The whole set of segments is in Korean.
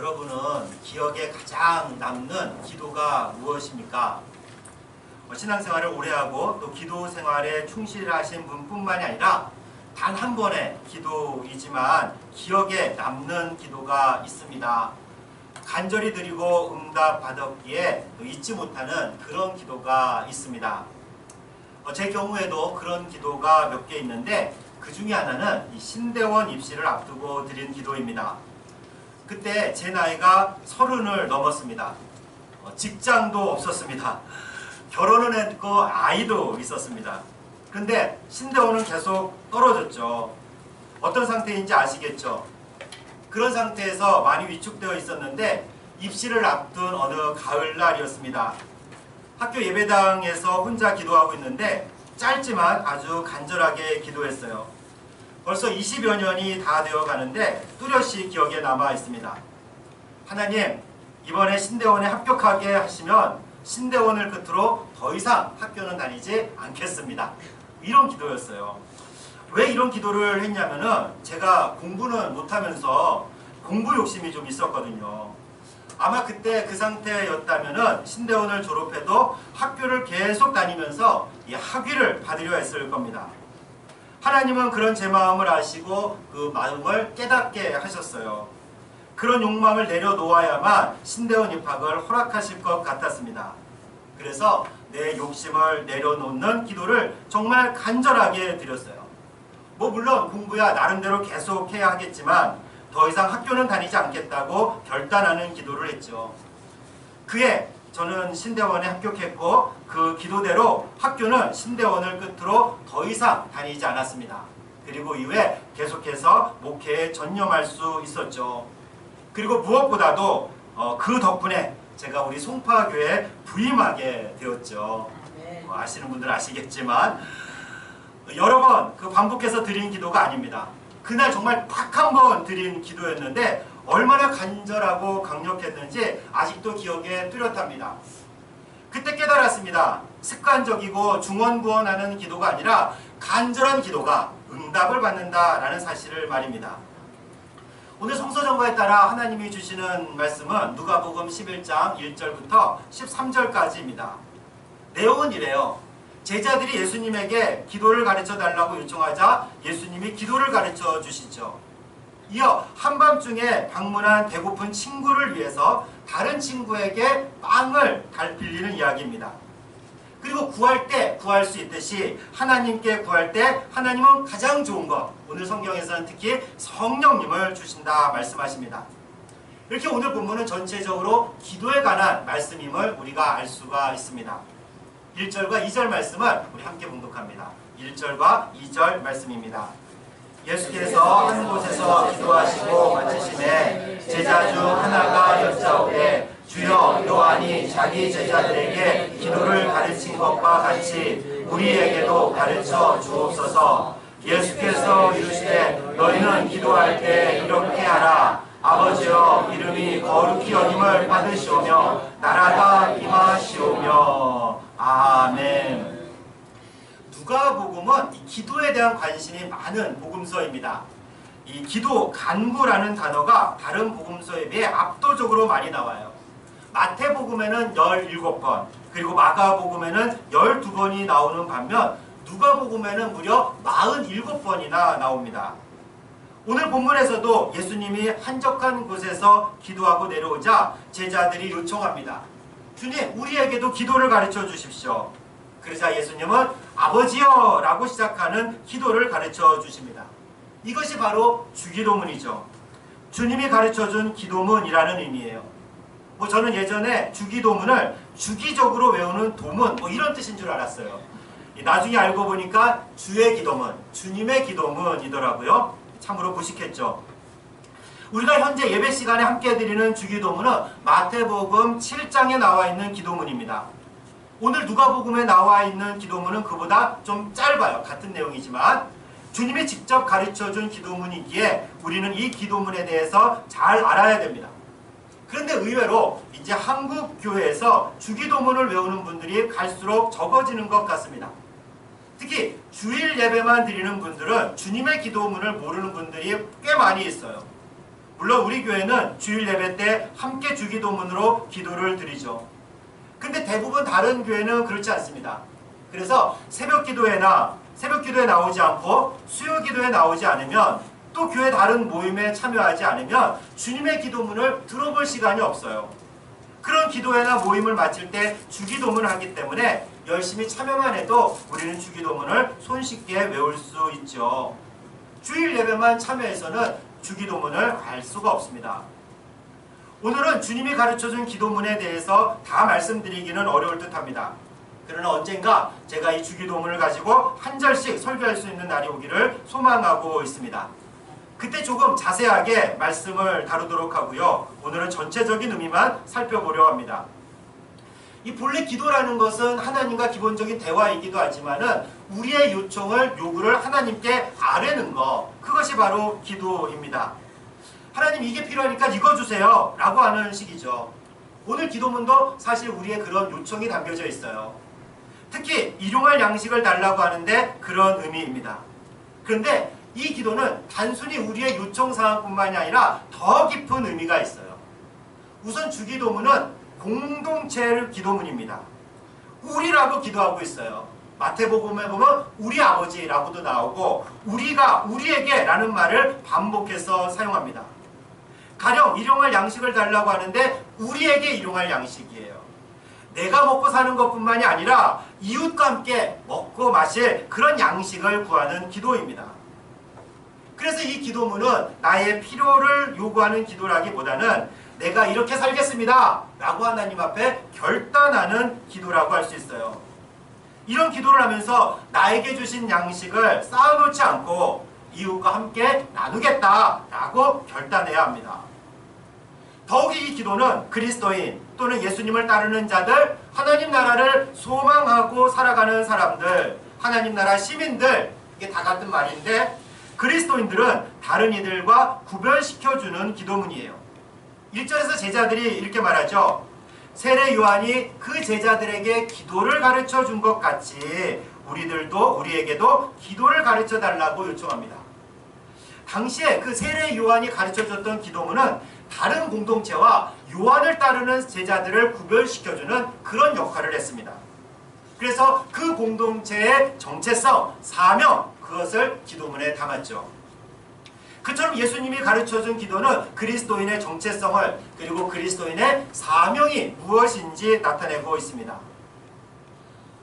여러분은 기억에 가장 남는 기도가 무엇입니까? 신앙생활을 오래 하고 또 기도 생활에 충실하신 분뿐만이 아니라 단 한 번의 기도이지만 기억에 남는 기도가 있습니다. 간절히 드리고 응답받았기에 잊지 못하는 그런 기도가 있습니다. 제 경우에도 그런 기도가 몇 개 있는데 그 중에 하나는 이 신대원 입시를 앞두고 드린 기도입니다. 그때 제 나이가 30을 넘었습니다. 직장도 없었습니다. 결혼은 했고 아이도 있었습니다. 근데 신대원은 계속 떨어졌죠. 어떤 상태인지 아시겠죠? 그런 상태에서 많이 위축되어 있었는데 입시를 앞둔 어느 가을날이었습니다. 학교 예배당에서 혼자 기도하고 있는데 짧지만 아주 간절하게 기도했어요. 벌써 20여 년이 다 되어 가는데 뚜렷이 기억에 남아 있습니다. 하나님, 이번에 신대원에 합격하게 하시면 신대원을 끝으로 더 이상 학교는 다니지 않겠습니다. 이런 기도였어요. 왜 이런 기도를 했냐면은 제가 공부는 못하면서 공부 욕심이 좀 있었거든요. 아마 그때 그 상태였다면은 신대원을 졸업해도 학교를 계속 다니면서 이 학위를 받으려 했을 겁니다. 하나님은 그런 제 마음을 아시고 그 마음을 깨닫게 하셨어요. 그런 욕망을 내려놓아야만 신대원 입학을 허락하실 것 같았습니다. 그래서 내 욕심을 내려놓는 기도를 정말 간절하게 드렸어요. 물론 공부야 나름대로 계속 해야 하겠지만 더 이상 학교는 다니지 않겠다고 결단하는 기도를 했죠. 그해 저는 신대원에 합격했고 그 기도대로 학교는 신대원을 끝으로 더 이상 다니지 않았습니다. 그리고 이후에 계속해서 목회에 전념할 수 있었죠. 그리고 무엇보다도 그 덕분에 제가 우리 송파교회에 부임하게 되었죠. 아시는 분들은 아시겠지만 여러 번 그 반복해서 드린 기도가 아닙니다. 그날 정말 딱 한 번 드린 기도였는데 얼마나 간절하고 강력했는지 아직도 기억에 뚜렷합니다. 그때 깨달았습니다. 습관적이고 중언부언하는 기도가 아니라 간절한 기도가 응답을 받는다라는 사실을 말입니다. 오늘 성서전과에 따라 하나님이 주시는 말씀은 누가복음 11장 1절부터 13절까지입니다. 내용은 이래요. 제자들이 예수님에게 기도를 가르쳐 달라고 요청하자 예수님이 기도를 가르쳐 주시죠. 이어 한밤중에 방문한 배고픈 친구를 위해서 다른 친구에게 빵을 달필리는 이야기입니다. 그리고 구할 때 구할 수 있듯이 하나님께 구할 때 하나님은 가장 좋은 것, 오늘 성경에서는 특히 성령님을 주신다 말씀하십니다. 이렇게 오늘 본문은 전체적으로 기도에 관한 말씀임을 우리가 알 수가 있습니다. 1절과 2절 말씀을 우리 함께 봉독합니다. 1절과 2절 말씀입니다. 예수께서 한 곳에서 기도하시고 마치심에 제자 중 하나가 여짜오되 주여 요한이 자기 제자들에게 기도를 가르친 것과 같이 우리에게도 가르쳐 주옵소서. 예수께서 이르시되 너희는 기도할 때 이렇게 하라. 아버지여 이름이 거룩히 여김을 받으시오며 나라가 임하시오며. 아멘. 누가복음은 이 기도에 대한 관심이 많은 복음서입니다. 이 기도, 간구라는 단어가 다른 복음서에 비해 압도적으로 많이 나와요. 마태복음에는 17번, 그리고 마가복음에는 12번이 나오는 반면 누가복음에는 무려 47번이나 나옵니다. 오늘 본문에서도 예수님이 한적한 곳에서 기도하고 내려오자 제자들이 요청합니다. 주님, 우리에게도 기도를 가르쳐 주십시오. 그러자 예수님은 아버지여 라고 시작하는 기도를 가르쳐 주십니다. 이것이 바로 주기도문이죠. 주님이 가르쳐준 기도문이라는 의미예요. 저는 예전에 주기도문을 주기적으로 외우는 도문 이런 뜻인 줄 알았어요. 나중에 알고 보니까 주의 기도문, 주님의 기도문이더라고요. 참으로 무식했죠. 우리가 현재 예배 시간에 함께 드리는 주기도문은 마태복음 7장에 나와 있는 기도문입니다. 오늘 누가복음에 나와 있는 기도문은 그보다 좀 짧아요. 같은 내용이지만 주님이 직접 가르쳐준 기도문이기에 우리는 이 기도문에 대해서 잘 알아야 됩니다. 그런데 의외로 이제 한국 교회에서 주기도문을 외우는 분들이 갈수록 적어지는 것 같습니다. 특히 주일 예배만 드리는 분들은 주님의 기도문을 모르는 분들이 꽤 많이 있어요. 물론 우리 교회는 주일 예배 때 함께 주기도문으로 기도를 드리죠. 근데 대부분 다른 교회는 그렇지 않습니다. 그래서 새벽 기도에 나오지 않고 수요 기도에 나오지 않으면, 또 교회 다른 모임에 참여하지 않으면 주님의 기도문을 들어볼 시간이 없어요. 그런 기도회나 모임을 마칠 때 주기도문을 하기 때문에 열심히 참여만 해도 우리는 주기도문을 손쉽게 외울 수 있죠. 주일 예배만 참여해서는 주기도문을 알 수가 없습니다. 오늘은 주님이 가르쳐준 기도문에 대해서 다 말씀드리기는 어려울 듯합니다. 그러나 언젠가 제가 이 주기도문을 가지고 한 절씩 설교할 수 있는 날이 오기를 소망하고 있습니다. 그때 조금 자세하게 말씀을 다루도록 하고요. 오늘은 전체적인 의미만 살펴보려고 합니다. 이 본래 기도라는 것은 하나님과 기본적인 대화이기도 하지만은 우리의 요구를 하나님께 아뢰는 것, 그것이 바로 기도입니다. 하나님, 이게 필요하니까 이거 주세요 라고 하는 식이죠. 오늘 기도문도 사실 우리의 그런 요청이 담겨져 있어요. 특히 일용할 양식을 달라고 하는데 그런 의미입니다. 그런데 이 기도는 단순히 우리의 요청사항뿐만이 아니라 더 깊은 의미가 있어요. 우선 주기도문은 공동체 기도문입니다. 우리라고 기도하고 있어요. 마태복음에 보면 우리 아버지라고도 나오고 우리가 우리에게 라는 말을 반복해서 사용합니다. 가령 일용할 양식을 달라고 하는데 우리에게 일용할 양식이에요. 내가 먹고 사는 것뿐만이 아니라 이웃과 함께 먹고 마실 그런 양식을 구하는 기도입니다. 그래서 이 기도문은 나의 필요를 요구하는 기도라기보다는 내가 이렇게 살겠습니다 라고 하나님 앞에 결단하는 기도라고 할 수 있어요. 이런 기도를 하면서 나에게 주신 양식을 쌓아놓지 않고 이웃과 함께 나누겠다라고 결단해야 합니다. 더욱이 이 기도는 그리스도인 또는 예수님을 따르는 자들, 하나님 나라를 소망하고 살아가는 사람들, 하나님 나라 시민들, 이게 다 같은 말인데 그리스도인들은 다른 이들과 구별시켜주는 기도문이에요. 1절에서 제자들이 이렇게 말하죠. 세례 요한이 그 제자들에게 기도를 가르쳐 준 것 같이 우리에게도 기도를 가르쳐 달라고 요청합니다. 당시에 그 세례 요한이 가르쳐 줬던 기도문은 다른 공동체와 요한을 따르는 제자들을 구별시켜주는 그런 역할을 했습니다. 그래서 그 공동체의 정체성, 사명, 그것을 기도문에 담았죠. 그처럼 예수님이 가르쳐준 기도는 그리스도인의 정체성을 그리고 그리스도인의 사명이 무엇인지 나타내고 있습니다.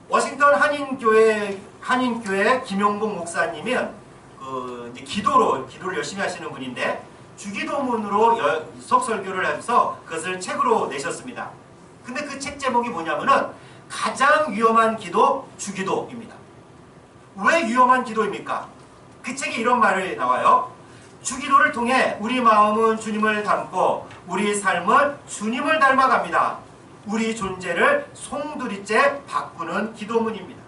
워싱턴 한인교회 김용복 목사님은 이제 기도를 열심히 하시는 분인데 주기도문으로 수업설교를 해서 그것을 책으로 내셨습니다. 근데 그 책 제목이 뭐냐면은 가장 위험한 기도, 주기도입니다. 왜 위험한 기도입니까? 그 책에 이런 말이 나와요. 주기도를 통해 우리 마음은 주님을 닮고 우리 삶은 주님을 닮아갑니다. 우리 존재를 송두리째 바꾸는 기도문입니다.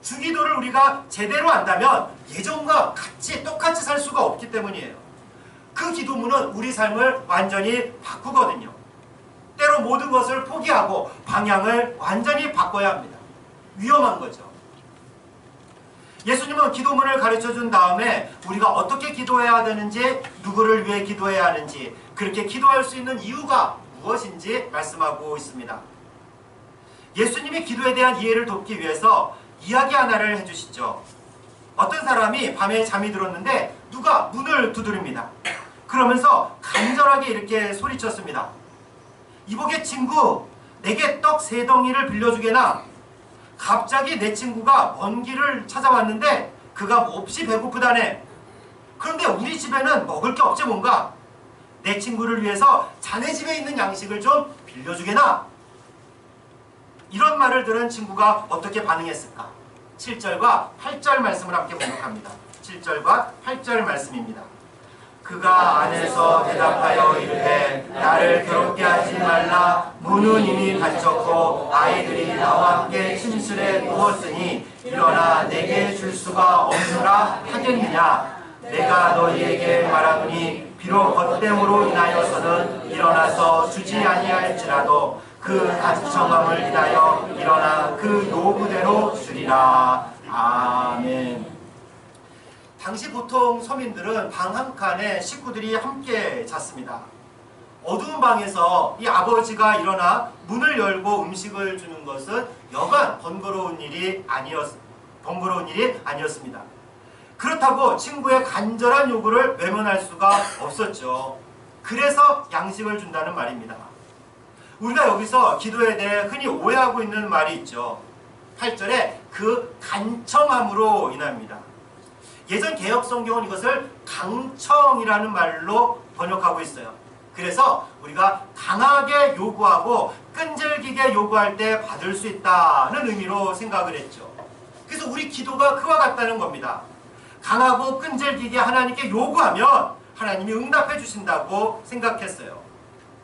주기도를 우리가 제대로 안다면 예전과 똑같이 살 수가 없기 때문이에요. 그 기도문은 우리 삶을 완전히 바꾸거든요. 때로 모든 것을 포기하고 방향을 완전히 바꿔야 합니다. 위험한 거죠. 예수님은 기도문을 가르쳐준 다음에 우리가 어떻게 기도해야 되는지, 누구를 위해 기도해야 하는지, 그렇게 기도할 수 있는 이유가 무엇인지 말씀하고 있습니다. 예수님이 기도에 대한 이해를 돕기 위해서 이야기 하나를 해주시죠. 어떤 사람이 밤에 잠이 들었는데 누가 문을 두드립니다. 그러면서 간절하게 이렇게 소리쳤습니다. 이보게 친구, 내게 떡 3덩이를 빌려주게나. 갑자기 내 친구가 먼 길을 찾아왔는데 그가 몹시 배고프다네. 그런데 우리 집에는 먹을 게 없지 뭔가. 내 친구를 위해서 자네 집에 있는 양식을 좀 빌려주게나. 이런 말을 들은 친구가 어떻게 반응했을까? 7절과 8절 말씀을 함께 공독합니다. 7절과 8절 말씀입니다. 그가 안에서 대답하여 이르되 나를 괴롭게 하지 말라. 문은 이미 닫혔고 아이들이 나와 함께 침실에 누웠으니 일어나 내게 줄 수가 없노라 하겠느냐. 내가 너희에게 말하노니 비록 헛됨으로 인하여서는 일어나서 주지 아니할지라도 그 가증함을 인하여 일어나 그 요구대로 주리라. 아멘. 당시 보통 서민들은 방 한 칸에 식구들이 함께 잤습니다. 어두운 방에서 이 아버지가 일어나 문을 열고 음식을 주는 것은 여간 번거로운 일이 아니었습니다. 그렇다고 친구의 간절한 요구를 외면할 수가 없었죠. 그래서 양식을 준다는 말입니다. 우리가 여기서 기도에 대해 흔히 오해하고 있는 말이 있죠. 8절에 그 간청함으로 인합니다. 예전 개역 성경은 이것을 강청이라는 말로 번역하고 있어요. 그래서 우리가 강하게 요구하고 끈질기게 요구할 때 받을 수 있다는 의미로 생각을 했죠. 그래서 우리 기도가 그와 같다는 겁니다. 강하고 끈질기게 하나님께 요구하면 하나님이 응답해 주신다고 생각했어요.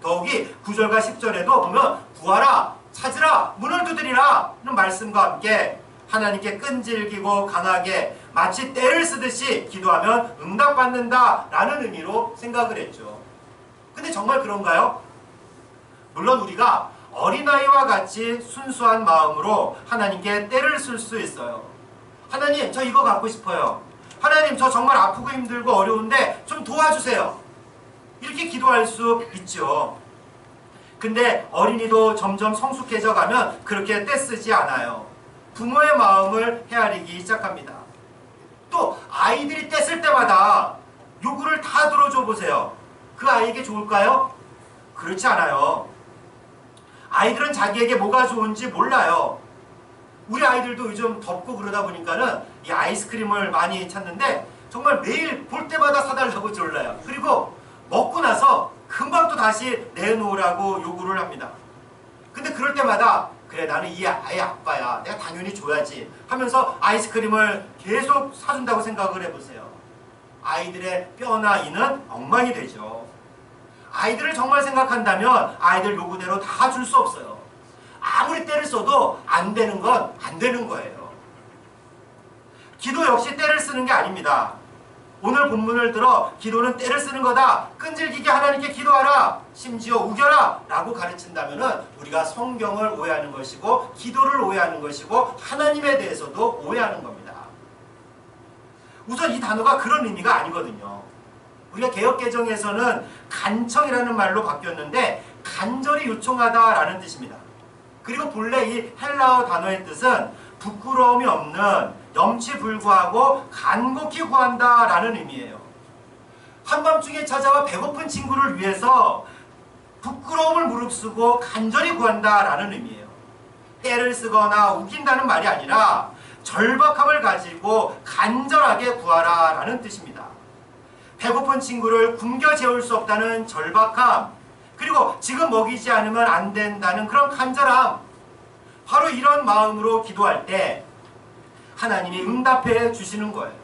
더욱이 9절과 10절에도 보면 구하라, 찾으라, 문을 두드리라 는 말씀과 함께 하나님께 끈질기고 강하게 마치 떼를 쓰듯이 기도하면 응답받는다 라는 의미로 생각을 했죠. 근데 정말 그런가요? 물론 우리가 어린아이와 같이 순수한 마음으로 하나님께 떼를 쓸 수 있어요. 하나님, 저 이거 갖고 싶어요. 하나님, 저 정말 아프고 힘들고 어려운데 좀 도와주세요. 이렇게 기도할 수 있죠. 근데 어린이도 점점 성숙해져 가면 그렇게 떼쓰지 않아요. 부모의 마음을 헤아리기 시작합니다. 또 아이들이 떼쓸 때마다 요구를 다 들어줘 보세요. 그 아이에게 좋을까요? 그렇지 않아요. 아이들은 자기에게 뭐가 좋은지 몰라요. 우리 아이들도 요즘 덥고 그러다 보니까는 이 아이스크림을 많이 찾는데 정말 매일 볼 때마다 사달라고 졸라요. 그리고 먹고 나서 금방 또 다시 내놓으라고 요구를 합니다. 근데 그럴 때마다 그래, 나는 이 아이 아빠야, 내가 당연히 줘야지 하면서 아이스크림을 계속 사준다고 생각을 해보세요. 아이들의 뼈나 이는 엉망이 되죠. 아이들을 정말 생각한다면 아이들 요구대로 다 줄 수 없어요. 아무리 떼를 써도 안 되는 건 안 되는 거예요. 기도 역시 떼를 쓰는 게 아닙니다. 오늘 본문을 들어 기도는 떼를 쓰는 거다, 끈질기게 하나님께 기도하라, 심지어 우겨라 라고 가르친다면 우리가 성경을 오해하는 것이고 기도를 오해하는 것이고 하나님에 대해서도 오해하는 겁니다. 우선 이 단어가 그런 의미가 아니거든요. 우리가 개역개정에서는 간청이라는 말로 바뀌었는데 간절히 요청하다라는 뜻입니다. 그리고 본래 이 헬라어 단어의 뜻은 부끄러움이 없는, 염치 불구하고 간곡히 구한다라는 의미예요. 한밤중에 찾아와 배고픈 친구를 위해서 부끄러움을 무릅쓰고 간절히 구한다라는 의미예요. 떼를 쓰거나 우긴다는 말이 아니라 절박함을 가지고 간절하게 구하라라는 뜻입니다. 배고픈 친구를 굶겨 재울 수 없다는 절박함, 그리고 지금 먹이지 않으면 안 된다는 그런 간절함, 바로 이런 마음으로 기도할 때 하나님이 응답해 주시는 거예요.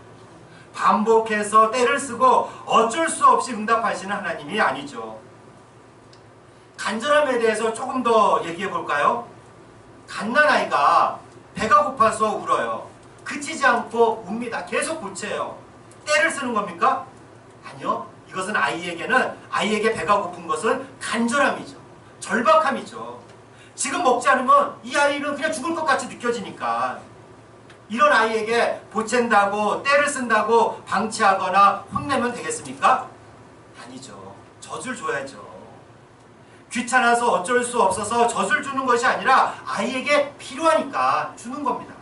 반복해서 떼를 쓰고 어쩔 수 없이 응답하시는 하나님이 아니죠. 간절함에 대해서 조금 더 얘기해 볼까요? 갓난아이가 배가 고파서 울어요. 그치지 않고 웁니다. 계속 고쳐요. 떼를 쓰는 겁니까? 아니요. 이것은 아이에게 배가 고픈 것은 간절함이죠. 절박함이죠. 지금 먹지 않으면 이 아이는 그냥 죽을 것 같이 느껴지니까. 이런 아이에게 보챈다고 떼를 쓴다고 방치하거나 혼내면 되겠습니까? 아니죠. 젖을 줘야죠. 귀찮아서 어쩔 수 없어서 젖을 주는 것이 아니라 아이에게 필요하니까 주는 겁니다.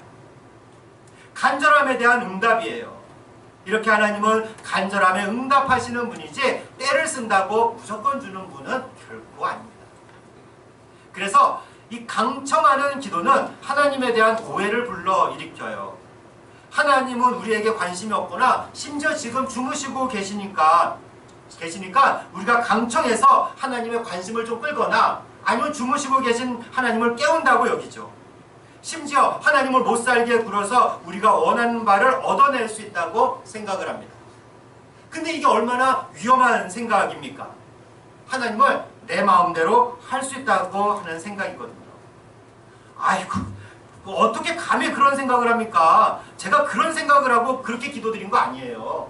간절함에 대한 응답이에요. 이렇게 하나님은 간절함에 응답하시는 분이지 떼를 쓴다고 무조건 주는 분은 결코 아닙니다. 그래서 이 강청하는 기도는 하나님에 대한 오해를 불러일으켜요. 하나님은 우리에게 관심이 없거나 심지어 지금 주무시고 계시니까 우리가 강청해서 하나님의 관심을 좀 끌거나 아니면 주무시고 계신 하나님을 깨운다고 여기죠. 심지어 하나님을 못살게 굴어서 우리가 원하는 바를 얻어낼 수 있다고 생각을 합니다. 근데 이게 얼마나 위험한 생각입니까? 하나님을 내 마음대로 할 수 있다고 하는 생각이거든요. 아이고, 어떻게 감히 그런 생각을 합니까? 제가 그런 생각을 하고 그렇게 기도드린 거 아니에요.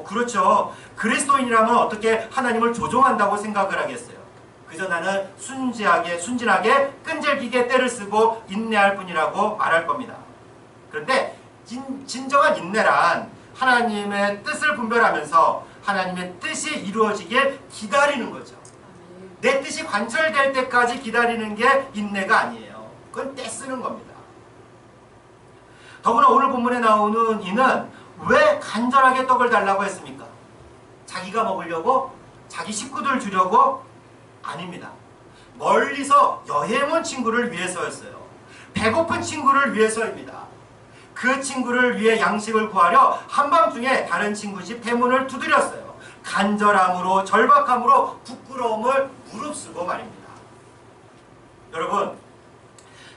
그렇죠. 그리스도인이라면 어떻게 하나님을 조종한다고 생각을 하겠어요. 그저 나는 순진하게 끈질기게 떼를 쓰고 인내할 뿐이라고 말할 겁니다. 그런데 진정한 인내란 하나님의 뜻을 분별하면서 하나님의 뜻이 이루어지길 기다리는 거죠. 내 뜻이 관철될 때까지 기다리는 게 인내가 아니에요. 그건 떼쓰는 겁니다. 더구나 오늘 본문에 나오는 이는 왜 간절하게 떡을 달라고 했습니까? 자기가 먹으려고? 자기 식구들 주려고? 아닙니다. 멀리서 여행 온 친구를 위해서였어요. 배고픈 친구를 위해서입니다. 그 친구를 위해 양식을 구하려 한밤중에 다른 친구 집 대문을 두드렸어요. 간절함으로, 절박함으로, 부끄러움을 무릅쓰고 말입니다. 여러분,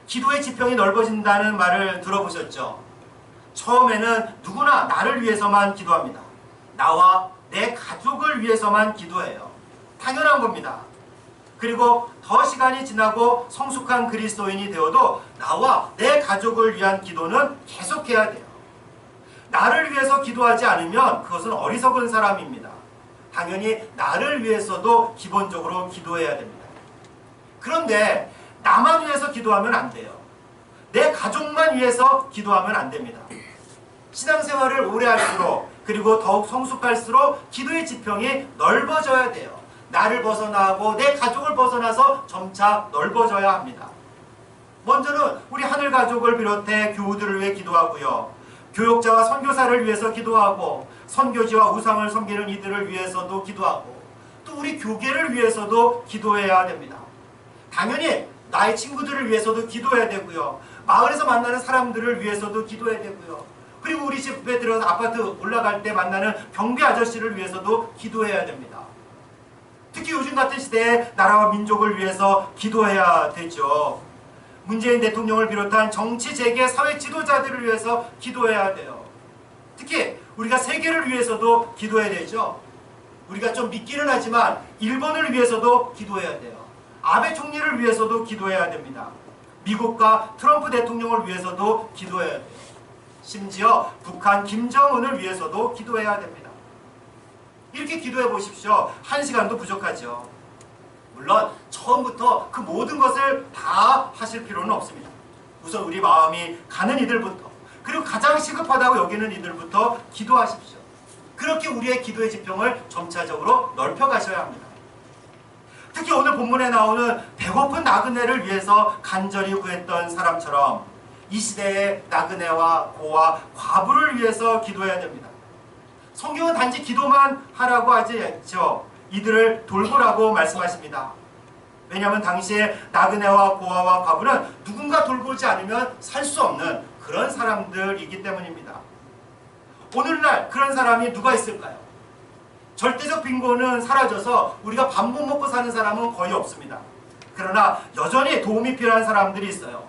기도의 지평이 넓어진다는 말을 들어보셨죠? 처음에는 누구나 나를 위해서만 기도합니다. 나와 내 가족을 위해서만 기도해요. 당연한 겁니다. 그리고 더 시간이 지나고 성숙한 그리스도인이 되어도 나와 내 가족을 위한 기도는 계속해야 돼요. 나를 위해서 기도하지 않으면 그것은 어리석은 사람입니다. 당연히 나를 위해서도 기본적으로 기도해야 됩니다. 그런데 나만 위해서 기도하면 안 돼요. 내 가족만 위해서 기도하면 안 됩니다. 신앙생활을 오래 할수록 그리고 더욱 성숙할수록 기도의 지평이 넓어져야 돼요. 나를 벗어나고 내 가족을 벗어나서 점차 넓어져야 합니다. 먼저는 우리 하늘 가족을 비롯해 교우들을 위해 기도하고요. 교육자와 선교사를 위해서 기도하고 선교지와 우상을 섬기는 이들을 위해서도 기도하고 또 우리 교계를 위해서도 기도해야 됩니다. 당연히 나의 친구들을 위해서도 기도해야 되고요. 마을에서 만나는 사람들을 위해서도 기도해야 되고요. 그리고 우리 집에 들어서 아파트 올라갈 때 만나는 경비 아저씨를 위해서도 기도해야 됩니다. 특히 요즘 같은 시대에 나라와 민족을 위해서 기도해야 되죠. 문재인 대통령을 비롯한 정치, 재계, 사회 지도자들을 위해서 기도해야 돼요. 특히 우리가 세계를 위해서도 기도해야 되죠. 우리가 좀 믿기는 하지만 일본을 위해서도 기도해야 돼요. 아베 총리를 위해서도 기도해야 됩니다. 미국과 트럼프 대통령을 위해서도 기도해야 돼요. 심지어 북한 김정은을 위해서도 기도해야 됩니다. 이렇게 기도해 보십시오. 1시간도 부족하죠. 물론 처음부터 그 모든 것을 다 하실 필요는 없습니다. 우선 우리 마음이 가는 이들부터, 그리고 가장 시급하다고 여기는 이들부터 기도하십시오. 그렇게 우리의 기도의 지평을 점차적으로 넓혀가셔야 합니다. 특히 오늘 본문에 나오는 배고픈 나그네를 위해서 간절히 구했던 사람처럼 이 시대의 나그네와 고와 과부를 위해서 기도해야 됩니다. 성경은 단지 기도만 하라고 하지 않죠. 이들을 돌보라고 말씀하십니다. 왜냐하면 당시에 나그네와 고아와 과부는 누군가 돌보지 않으면 살 수 없는 그런 사람들이기 때문입니다. 오늘날 그런 사람이 누가 있을까요? 절대적 빈곤은 사라져서 우리가 밥 못 먹고 사는 사람은 거의 없습니다. 그러나 여전히 도움이 필요한 사람들이 있어요.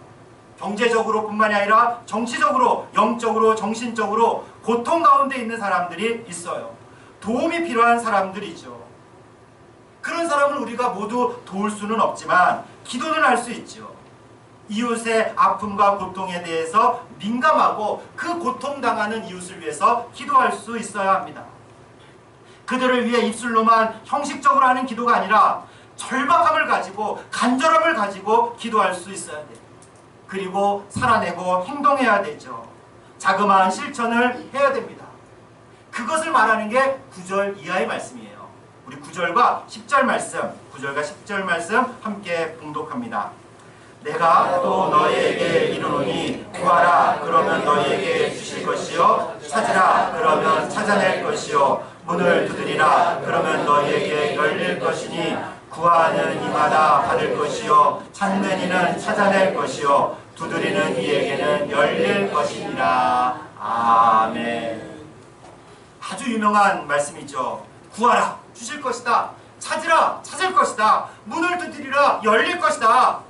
경제적으로 뿐만이 아니라 정치적으로, 영적으로, 정신적으로 고통 가운데 있는 사람들이 있어요. 도움이 필요한 사람들이죠. 그런 사람을 우리가 모두 도울 수는 없지만 기도는 할 수 있죠. 이웃의 아픔과 고통에 대해서 민감하고 그 고통당하는 이웃을 위해서 기도할 수 있어야 합니다. 그들을 위해 입술로만 형식적으로 하는 기도가 아니라 절박함을 가지고 간절함을 가지고 기도할 수 있어야 돼요. 그리고 살아내고 행동해야 되죠. 자그마한 실천을 해야 됩니다. 그것을 말하는 게 9절 이하의 말씀이에요. 우리 9절과 10절 말씀, 9절과 10절 말씀 함께 봉독합니다. 내가 또 너희에게 이르노니 구하라 그러면 너희에게 주실 것이요 찾으라 그러면 찾아낼 것이요 문을 두드리라 그러면 너희에게 열릴 것이니 구하는 이마다 받을 것이요 찾는 이는 찾아낼 것이요 두드리는 이에게는 열릴 것이니라. 아멘. 아주 유명한 말씀이죠. 구하라 주실 것이다. 찾으라 찾을 것이다. 문을 두드리라 열릴 것이다.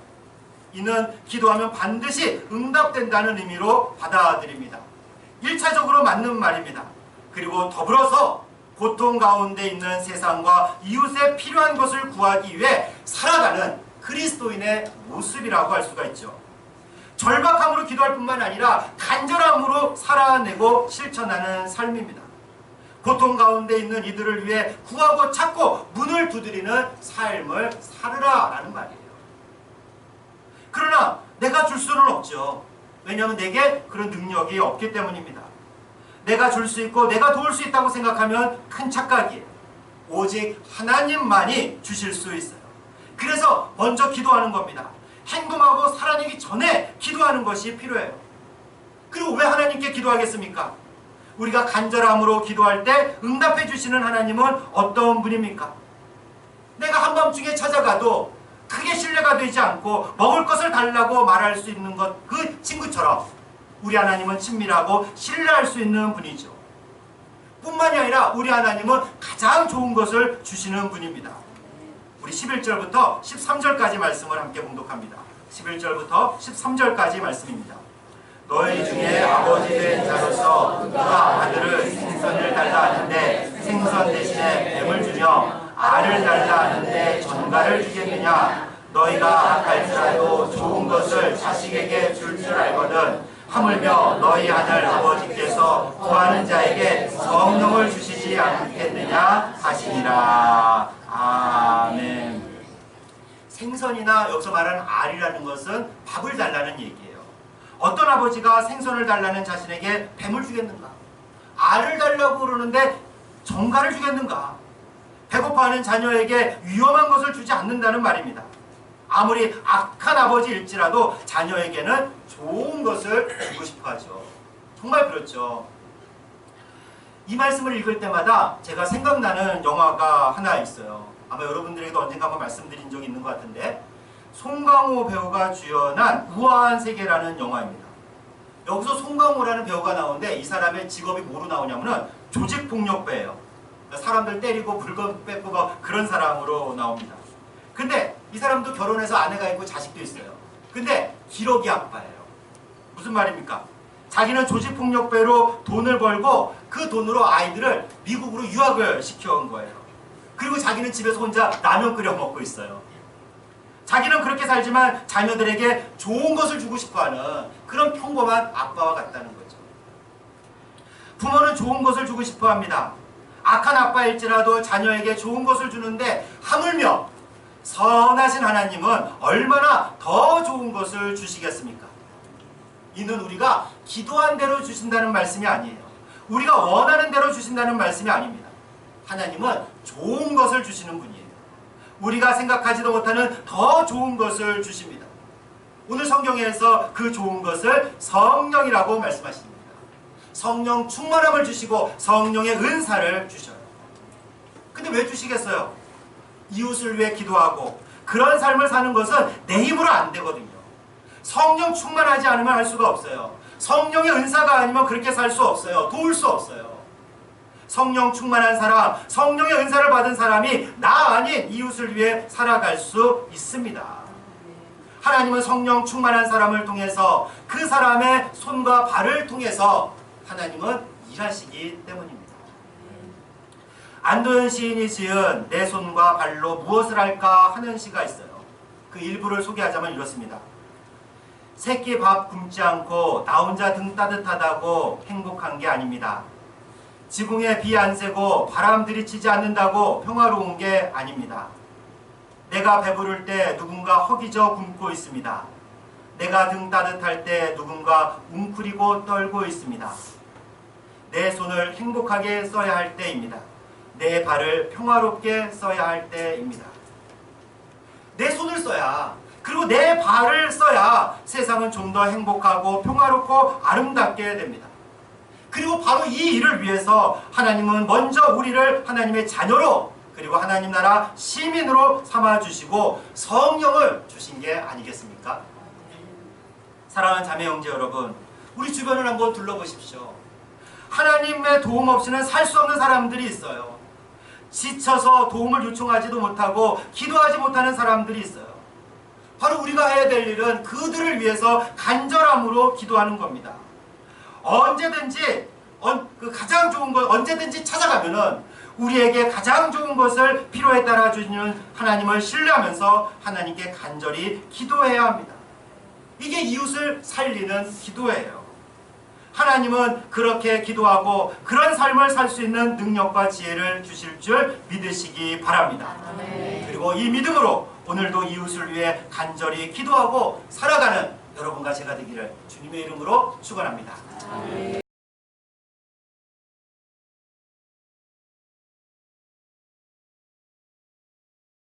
이는 기도하면 반드시 응답된다는 의미로 받아들입니다. 1차적으로 맞는 말입니다. 그리고 더불어서 고통 가운데 있는 세상과 이웃에 필요한 것을 구하기 위해 살아가는 그리스도인의 모습이라고 할 수가 있죠. 절박함으로 기도할 뿐만 아니라 간절함으로 살아내고 실천하는 삶입니다. 고통 가운데 있는 이들을 위해 구하고 찾고 문을 두드리는 삶을 살으라 라는 말이에요. 그러나 내가 줄 수는 없죠. 왜냐하면 내게 그런 능력이 없기 때문입니다. 내가 줄 수 있고 내가 도울 수 있다고 생각하면 큰 착각이에요. 오직 하나님만이 주실 수 있어요. 그래서 먼저 기도하는 겁니다. 행동하고 살아내기 전에 기도하는 것이 필요해요. 그리고 왜 하나님께 기도하겠습니까? 우리가 간절함으로 기도할 때 응답해 주시는 하나님은 어떤 분입니까? 내가 한밤중에 찾아가도 크게 신뢰가 되지 않고 먹을 것을 달라고 말할 수 있는 것, 그 친구처럼 우리 하나님은 친밀하고 신뢰할 수 있는 분이죠. 뿐만이 아니라 우리 하나님은 가장 좋은 것을 주시는 분입니다. 우리 11절부터 13절까지 말씀을 함께 봉독합니다. 11절부터 13절까지 말씀입니다. 너희 중에 아버지 된 자로서 누가 아들을 생선을 달라 하는데 생선 대신에 뱀을 주며 알을 달라 하는데 전갈을 주겠느냐? 너희가 악할지라도 좋은 것을 자식에게 줄 알거든 하물며 너희 하늘 아버지께서 구하는 자에게 성령을 주시지 않겠느냐 하시니라. 아멘. 생선이나 여기서 말하는 알이라는 것은 밥을 달라는 얘기예요. 어떤 아버지가 생선을 달라는 자신에게 뱀을 주겠는가? 알을 달라고 그러는데 정갈을 주겠는가? 배고파하는 자녀에게 위험한 것을 주지 않는다는 말입니다. 아무리 악한 아버지일지라도 자녀에게는 좋은 것을 주고 싶어 하죠. 정말 그렇죠. 이 말씀을 읽을 때마다 제가 생각나는 영화가 하나 있어요. 아마 여러분들에게도 언젠가 한번 말씀드린 적이 있는 것 같은데, 송강호 배우가 주연한 우아한 세계라는 영화입니다. 여기서 송강호라는 배우가 나오는데 이 사람의 직업이 뭐로 나오냐면은 조직폭력배예요. 사람들 때리고 물건 뺏고 그런 사람으로 나옵니다. 근데 이 사람도 결혼해서 아내가 있고 자식도 있어요. 근데 기러기 아빠예요. 무슨 말입니까? 자기는 조직폭력배로 돈을 벌고 그 돈으로 아이들을 미국으로 유학을 시켜온 거예요. 그리고 자기는 집에서 혼자 라면 끓여 먹고 있어요. 자기는 그렇게 살지만 자녀들에게 좋은 것을 주고 싶어하는 그런 평범한 아빠와 같다는 거죠. 부모는 좋은 것을 주고 싶어합니다. 악한 아빠일지라도 자녀에게 좋은 것을 주는데 하물며 선하신 하나님은 얼마나 더 좋은 것을 주시겠습니까? 이는 우리가 기도한 대로 주신다는 말씀이 아니에요. 우리가 원하는 대로 주신다는 말씀이 아닙니다. 하나님은 좋은 것을 주시는 분이에요. 우리가 생각하지도 못하는 더 좋은 것을 주십니다. 오늘 성경에서 그 좋은 것을 성령이라고 말씀하십니다. 성령 충만함을 주시고 성령의 은사를 주셔요. 근데 왜 주시겠어요? 이웃을 위해 기도하고 그런 삶을 사는 것은 내 힘으로 안 되거든요. 성령 충만하지 않으면 할 수가 없어요. 성령의 은사가 아니면 그렇게 살 수 없어요. 도울 수 없어요. 성령 충만한 사람, 성령의 은사를 받은 사람이 나 아닌 이웃을 위해 살아갈 수 있습니다. 하나님은 성령 충만한 사람을 통해서 그 사람의 손과 발을 통해서 하나님은 일하시기 때문입니다. 안도현 시인이 지은 내 손과 발로 무엇을 할까 하는 시가 있어요. 그 일부를 소개하자면 이렇습니다. 새끼 밥 굶지 않고 나 혼자 등 따뜻하다고 행복한 게 아닙니다. 지붕에 비 안 새고 바람 들이치지 않는다고 평화로운 게 아닙니다. 내가 배부를 때 누군가 허기져 굶고 있습니다. 내가 등 따뜻할 때 누군가 웅크리고 떨고 있습니다. 내 손을 행복하게 써야 할 때입니다. 내 발을 평화롭게 써야 할 때입니다. 내 손을 써야, 그리고 내 발을 써야 세상은 좀 더 행복하고 평화롭고 아름답게 됩니다. 그리고 바로 이 일을 위해서 하나님은 먼저 우리를 하나님의 자녀로, 그리고 하나님 나라 시민으로 삼아주시고 성령을 주신 게 아니겠습니까? 사랑하는 자매 형제 여러분, 우리 주변을 한번 둘러보십시오. 하나님의 도움 없이는 살 수 없는 사람들이 있어요. 지쳐서 도움을 요청하지도 못하고 기도하지 못하는 사람들이 있어요. 바로 우리가 해야 될 일은 그들을 위해서 간절함으로 기도하는 겁니다. 언제든지 가장 좋은 것 언제든지 찾아가면은 우리에게 가장 좋은 것을 필요에 따라 주시는 하나님을 신뢰하면서 하나님께 간절히 기도해야 합니다. 이게 이웃을 살리는 기도예요. 하나님은 그렇게 기도하고 그런 삶을 살 수 있는 능력과 지혜를 주실 줄 믿으시기 바랍니다. 그리고 이 믿음으로 오늘도 이웃을 위해 간절히 기도하고 살아가는 여러분과 제가 되기를 주님의 이름으로 축원합니다.